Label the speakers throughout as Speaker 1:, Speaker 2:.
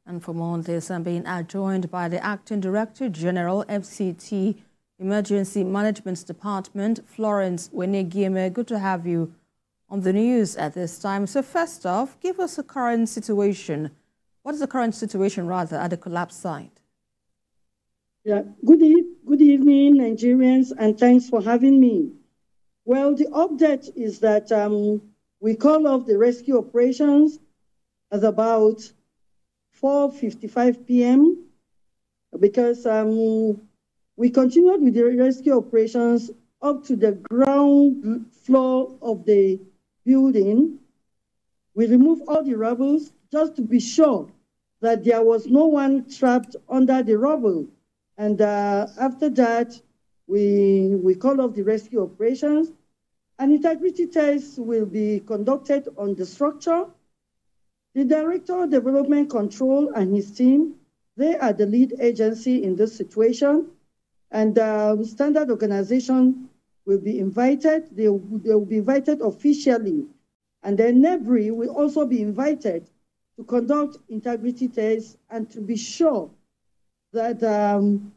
Speaker 1: And for more on this, I'm being joined by the Acting Director General, FCT Emergency Management Department, Florence Wenegieme. Good to have you on the news at this time. So first off, give us a current situation. What is the current situation, rather, at the collapse site?
Speaker 2: Yeah, good evening, Nigerians, and thanks for having me. Well, the update is that we call off the rescue operations at about 4:55 p.m. because we continued with the rescue operations up to the ground floor of the building. We removed all the rubble just to be sure that there was no one trapped under the rubble. And after that, we called off the rescue operations. An integrity test will be conducted on the structure. The Director of Development Control and his team, they are the lead agency in this situation. And standard organization will be invited. They will be invited officially. And then NEBRI will also be invited to conduct integrity tests and to be sure that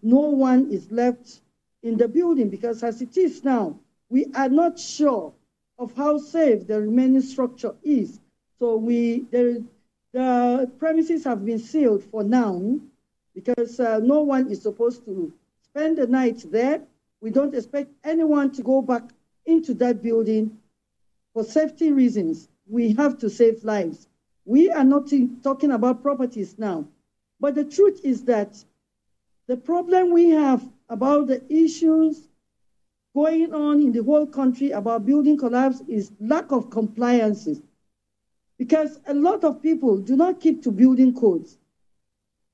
Speaker 2: no one is left in the building, because as it is now, we are not sure of how safe the remaining structure is. So the premises have been sealed for now because no one is supposed to spend the night there. We don't expect anyone to go back into that building for safety reasons. We have to save lives. We are not talking about properties now. But the truth is that the problem we have about the issues going on in the whole country about building collapse is lack of compliances, because a lot of people do not keep to building codes.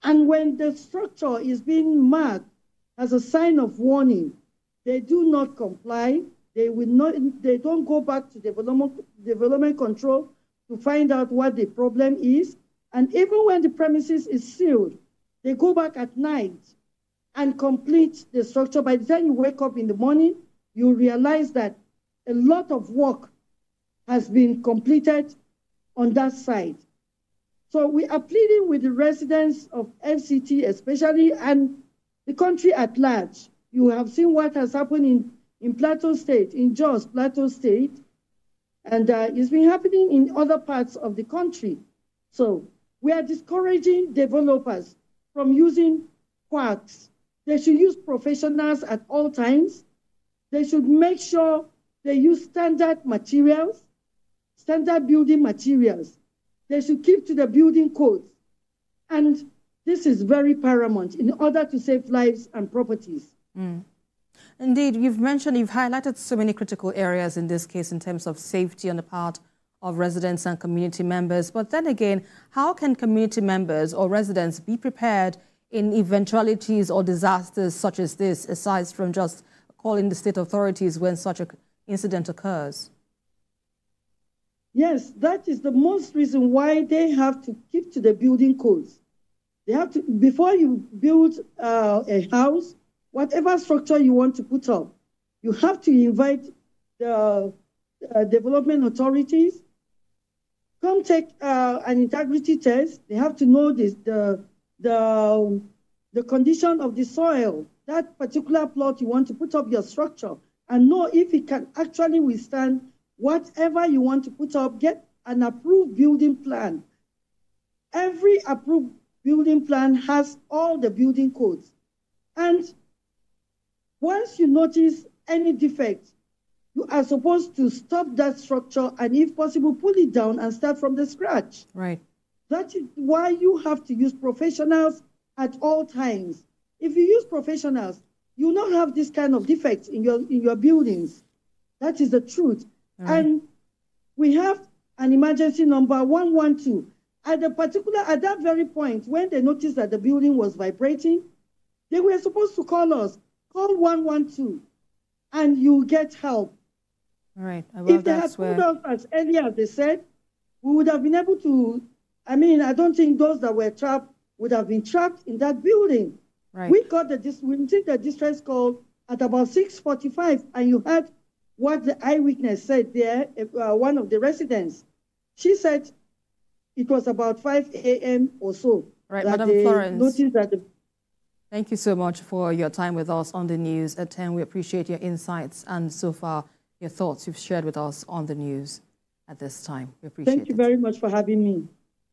Speaker 2: And when the structure is being marked as a sign of warning, they do not comply. They don't go back to development control to find out what the problem is. And even when the premises is sealed, they go back at night and complete the structure. By the time you wake up in the morning, you realize that a lot of work has been completed on that site. So we are pleading with the residents of FCT especially, and the country at large. You have seen what has happened in Plateau State, in Jos, Plateau State, and it's been happening in other parts of the country. So we are discouraging developers from using quacks. They should use professionals at all times. They should make sure they use standard materials, standard building materials. They should keep to the building codes. And this is very paramount in order to save lives and properties.
Speaker 1: Indeed, you've highlighted so many critical areas in this case in terms of safety on the part of residents and community members. But then again, how can community members or residents be prepared in eventualities or disasters such as this, aside from just calling the state authorities when such an incident occurs?
Speaker 2: Yes, that is the most reason why they have to keep to the building codes. They have to, before you build a house, whatever structure you want to put up, you have to invite the development authorities, come take an integrity test. They have to know the condition of the soil, that particular plot you want to put up your structure, and know if it can actually withstand whatever you want to put up. Get an approved building plan. Every approved building plan has all the building codes. And once you notice any defect, you are supposed to stop that structure and, if possible, pull it down and start from the scratch.
Speaker 1: Right.
Speaker 2: That is why you have to use professionals at all times. If you use professionals, you will not have this kind of defects in your buildings. That is the truth. Right. And we have an emergency number 112. At that very point, when they noticed that the building was vibrating, they were supposed to call us. Call 112, and you get help.
Speaker 1: All right. Well,
Speaker 2: if they had told us as early as they said, we would have been able to. I mean, I don't think those that were trapped would have been trapped in that building.
Speaker 1: Right.
Speaker 2: We received the distress call at about 6:45, and you heard what the eyewitness said there. One of the residents, she said it was about 5 a.m. or so.
Speaker 1: Right,
Speaker 2: that
Speaker 1: Madam
Speaker 2: they
Speaker 1: Florence.
Speaker 2: notice that
Speaker 1: Thank you so much for your time with us on the news at 10. We appreciate your insights and so far your thoughts you've shared with us on the news at this time. We appreciate it.
Speaker 2: Thank you very much for having me.